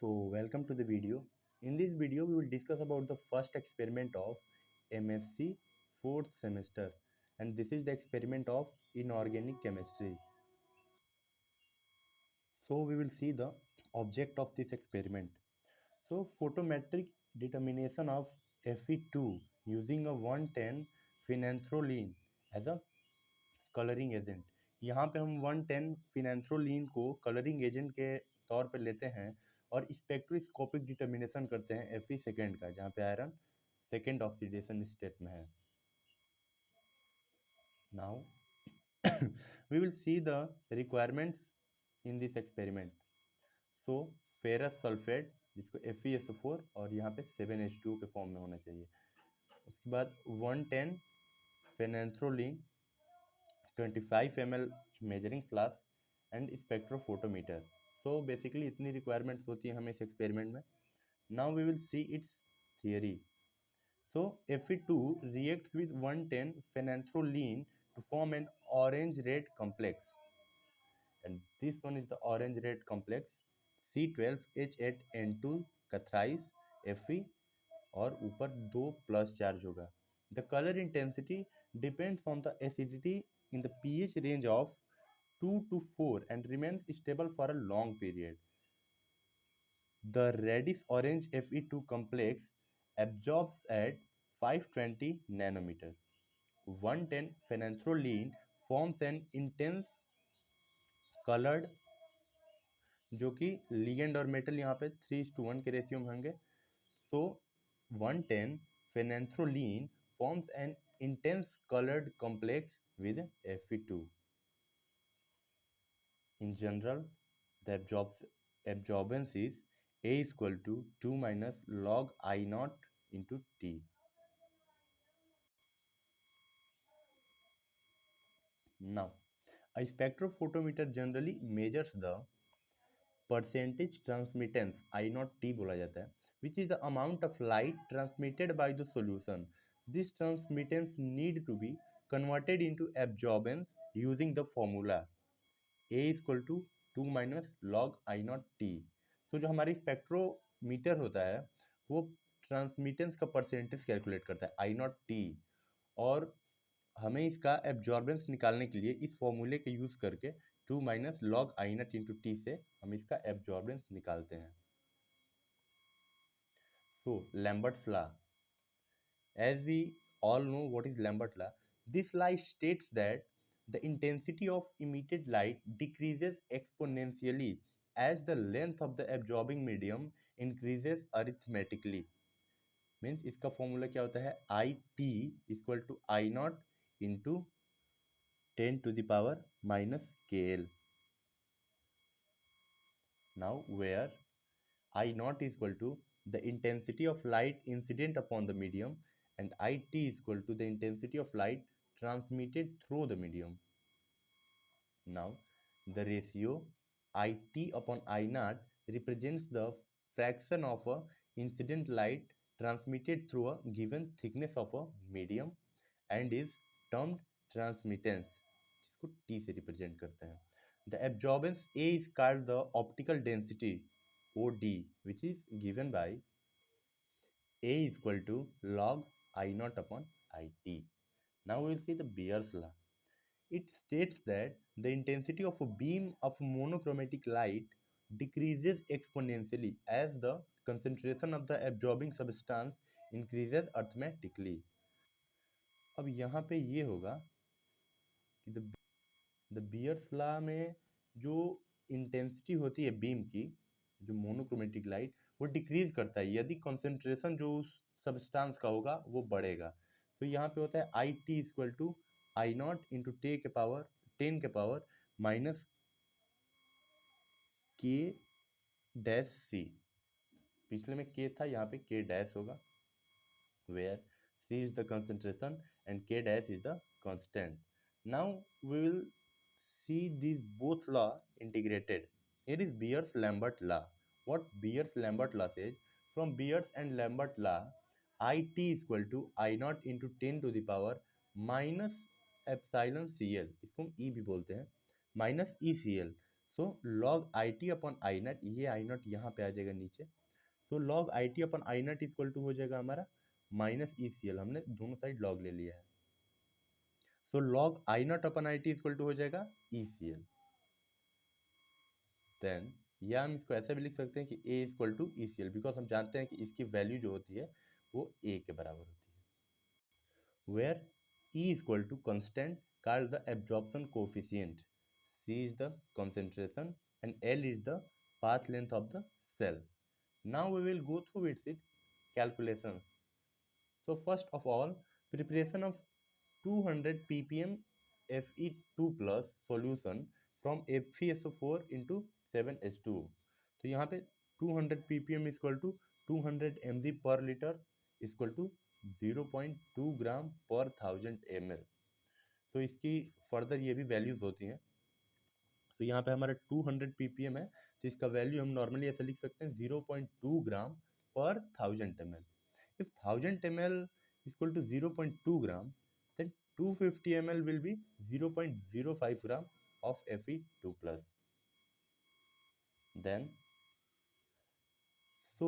So welcome to the video. In this video we will discuss about the first experiment of MSc 4th semester, and this is the experiment of inorganic chemistry. So we will see the object of this experiment. So photometric determination of Fe2 using a 110 phenanthroline as a colouring agent. यहाँ पे हम 110 फिनेंथ्रोलिन को colouring agent के तौर पे लेते हैं और स्पेक्ट्रोस्कोपिक डिटर्मिनेशन करते हैं Fe सेकेंड का, जहाँ पे आयरन सेकेंड ऑक्सीडेशन स्टेट में है। Now we will see the requirements in this experiment. So ferrous sulphate जिसको FeSO4 और यहाँ पे 7H2 के फॉर्म में होना चाहिए। उसके बाद 110 phenanthroline 25 ml measuring flask and spectrophotometer. So basically इतनी रिक्वायरमेंट्स होती हैं हमें इस एक्सपेरिमेंट में। Now we will see its theory. So Fe2 reacts with 110 phenanthroline to form an orange red complex, and this one is the orange red complex C12H8N2 का thrice Fe और ऊपर 2 plus charge होगा। The colour intensity depends on the acidity in the pH range of 2 to 4 and remains stable for a long period. The reddish orange Fe2 complex absorbs at 520 nanometer. 110 phenanthroline forms an intense colored, जो कि ligand और metal यहाँ पे 3:1 के ratio में होंगे। सो 110 phenanthroline forms an intense colored complex with Fe2. In general, the absorbance is A is equal to 2 minus log I naught into T. Now, a spectrophotometer generally measures the percentage transmittance I naught T बोला जाता है, which is the amount of light transmitted by the solution. This transmittance need to be converted into absorbance using the formula A is equal to 2 minus log I naught T. So जो हमारी spectrometer होता है वो transmittance का percentage calculate करता है आई naught T, और हमें इसका एब्जॉर्बेंस निकालने के लिए इस फॉर्मूले के यूज़ करके 2 minus log I naught into T से हम इसका एब्जॉर्बेंस निकालते हैं। So Lambert's law, as we all know what is Lambert law, this law states that the intensity of emitted light decreases exponentially as the length of the absorbing medium increases arithmetically. Means इसका formula क्या होता है, I T equal to I naught into 10⁻⁻के L. Now where I naught is equal to the intensity of light incident upon the medium and IT is equal to the intensity of light transmitted through the medium. Now, the ratio IT upon I naught represents the fraction of a incident light transmitted through a given thickness of a medium and is termed transmittance, जिसको T से represent करते हैं. The absorbance A is called the optical density OD, which is given by A is equal to log I naught upon IT. Now we will see the Beer's law. It states that the intensity of a beam of monochromatic light decreases exponentially as the concentration of the absorbing substance increases arithmetically. अब यहाँ पे ये होगा कि the bears law में जो intensity होती है बीम की, जो मोनोक्रोमेटिक लाइट, वो डिक्रीज करता है यदि कंसंट्रेशन जो उस सब्सटेंस का होगा वो बढ़ेगा। तो यहाँ पे होता है I T equal to I naught into ten के power minus K dash C. पिछले में के था, यहाँ पे के डैश होगा, where C is the concentration and K dash is the constant. Now we will see these both law integrated. Here is Beer's-Lambert law. What Beer's-Lambert law says? From Beer's and Lambert law, IT is equal to I naught into 10 to the power minus epsilon CL, इसको हम E भी बोलते हैं, minus ECL. So log I T upon I naught, ये I naught यहाँ पे आ जाएगा नीचे। So log I T upon I naught equal to हो जाएगा हमारा माइनस ई सी एल, हमने दोनों साइड लॉग ले लिया है। So log I not upon I T equal to हो जाएगा ई सी एल। देन या हम इसको ऐसे भी लिख सकते हैं कि A equal to E C L, because हम जानते हैं कि इसकी वैल्यू जो होती है वो ए के बराबर होती है। where E is equal to constant called the absorption coefficient, C is the concentration and L is the path length of the cell. Now we will go through its calculation. So first of all, preparation of 200 ppm Fe2 plus solution from FeSO4 into 7H2O. तो यहाँ पे 200 ppm equal to 200 mg पर litre equal to 0.2 ग्राम पर 1000 ml। तो इसकी further ये भी values होती हैं। तो यहाँ पे हमारा 200 ppm है, तो इसका वैल्यू हम नॉर्मली ऐसे लिख सकते हैं 0.2 ग्राम पर 1000 ml। If 1000 ml equal to 0.2 gram, then 250 ml will be 0.05 gram of Fe2 plus. Then, so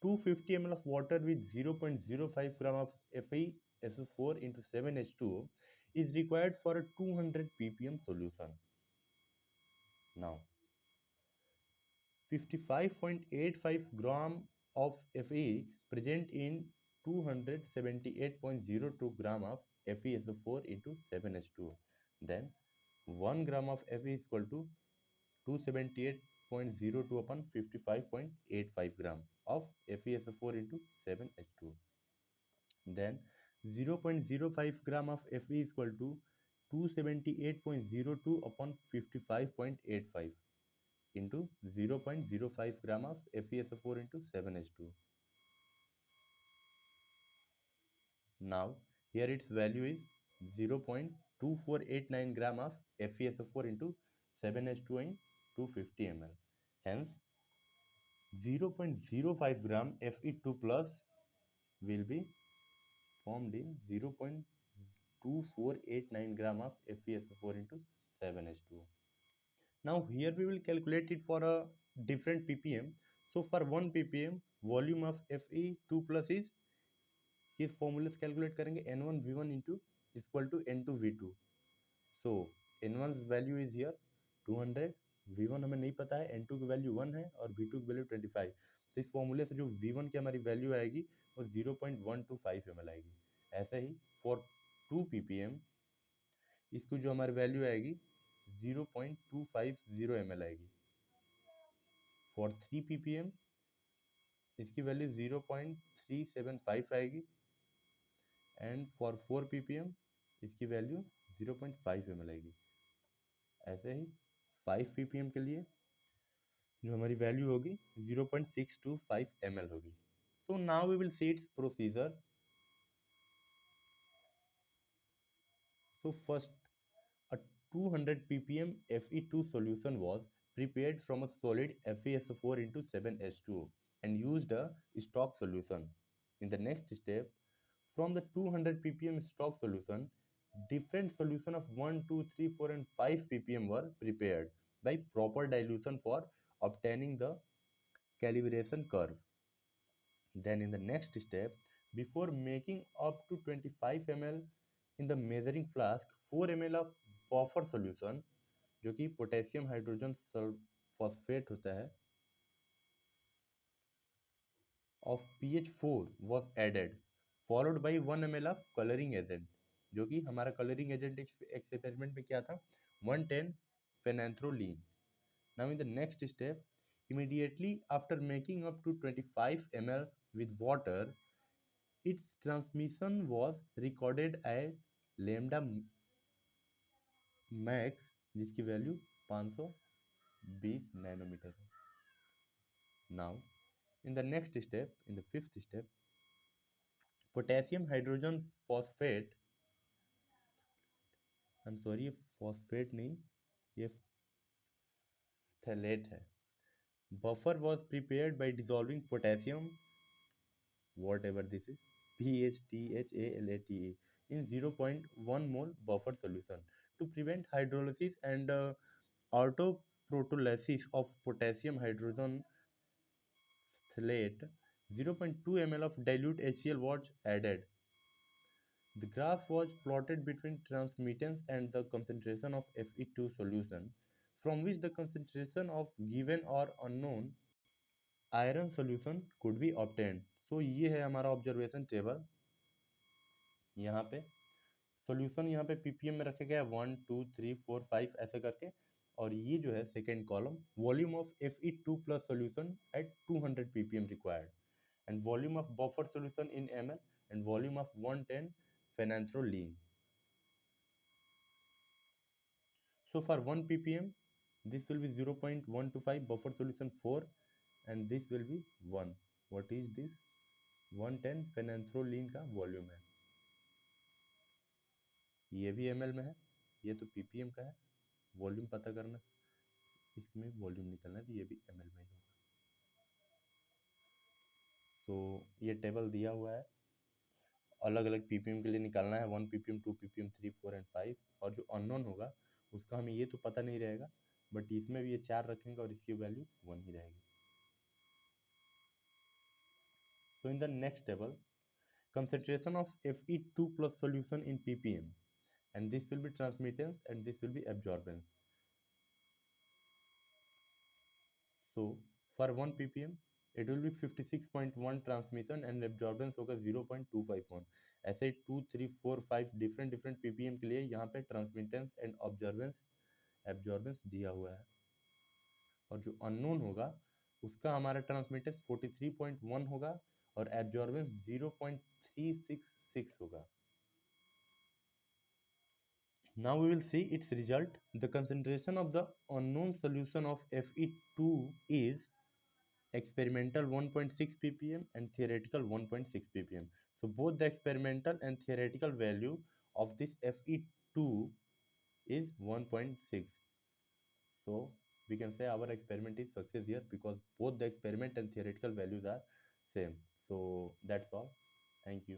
250 ml of water with 0.05 gram of FeSO4 into 7H2O is required for a 200 ppm solution. Now, 55.85 gram of Fe present in 278.02 gram of FeSO4 into 7H2O. Then 1 gram of Fe is equal to 278.02 upon 55.85 gram of FeSO4 into 7H2O. Then 0.05 gram of Fe is equal to 278.02 upon 55.85 into 0.05 gram of FeSO4 into 7H2. Now here its value is 0.2489 gram of FeSO4 into 7H2 in 250 ml. Hence 0.05 gram Fe2 plus will be formed in 0.2489 gram of FeSO4 into 7H2O. Now here we will calculate it for a different ppm. So for 1 ppm volume of Fe2 plus is, किस फॉर्मूले से calculate करेंगे, N1V1 into equal to N2V2। So N1 value is here 200, V1 हमें नहीं पता है, N2 की value 1 है और V2 की वैल्यू 25। तो इस फॉर्मूले से जो V1 की हमारी वैल्यू आएगी वो 0.125 ml आएगी। ऐसे ही फॉर 2 ppm इसको जो हमारी वैल्यू आएगी 0.250 ml आएगी। फॉर 3 ppm इसकी वैल्यू 0.375 आएगी एंड फॉर 4 ppm इसकी वैल्यू 0.5 ml आएगी। ऐसे ही 5 ppm के लिए जो हमारी वैल्यू होगी 0.625 ml होगी। So now we will see its procedure. So first a 200 ppm Fe2 solution was prepared from a solid FeSO4 into 7H2O and used a stock solution. In the next step, from the 200 ppm stock solution, different solution of 1, 2, 3, 4 and 5 ppm were prepared by proper dilution for obtaining the calibration curve. Then in the next step, before making up to 25 ml in the measuring flask, 4 ml of buffer solution जो कि potassium hydrogen phosphate होता है of pH4 was added, followed by 1 ml of coloring agent, जो कि हमारा colouring agent experiment में क्या था 110 phenanthroline. Now in the next step, immediately after making up to 25 ml with water, its transmission was recorded at lambda max जिसकी value 520 nanometre है। Now in the next step, in the fifth step, potassium hydrogen phosphate, I'm sorry ये phosphate नहीं, ये phthalate है। Buffer was prepared by dissolving potassium, whatever this is, PHTHALATE, in 0.1 mole buffer solution to prevent hydrolysis and auto proteolysis of potassium hydrogen phthalate, 0.2 ml of dilute HCl was added. The graph was plotted between transmittance and the concentration of Fe2 solution, from which the concentration of given or unknown iron solution could be obtained. So ये है हमारा observation table. यहाँ पे solution यहाँ पे ppm में रखे गया 1 2 3 4 5 ऐसे करके, और ये जो है second column volume of Fe2 plus solution at 200 ppm required, and volume of buffer solution in ml, and volume of 110 phenanthroline. So for 1 ppm this will be 0.125 buffer solution 4, and this will be 1. What is this? 110 phenanthroline का volume है, ये भी ml में है, ये तो ppm का है। वॉल्यूम पता करना, इसमें वॉल्यूम निकलना है, तो ये भी ml में ही होगा। तो ये टेबल दिया हुआ है, अलग अलग पीपीएम के लिए निकालना है, 1 ppm 2 ppm 3 4 एंड 5, और जो अननोन होगा उसका हमें ये तो पता नहीं रहेगा, बट इसमें भी ये 4 रखेंगे और इसकी वैल्यू 1 ही रहेगी। So in the next table, concentration of Fe2 plus solution in ppm, and this will be transmittance and this will be absorbance. So for 1 ppm it will be 56.1 transmission and absorbance होगा 0.251। ऐसे 2 3 4 5 different ppm के लिए यहाँ पे transmittance and absorbance दिया हुआ है, और जो अननोन होगा उसका हमारा ट्रांसमिटेंस 43.1 होगा और एब्जॉर्बेंस 0.366 होगा। Now we will see its result. The concentration of the unknown solution of Fe2 is experimental 1.6 ppm and theoretical 1.6 ppm. So both the experimental and theoretical value of this Fe2 is 1.6. So we can say our experiment is success here because both the experiment and theoretical values are same. So that's all. Thank you.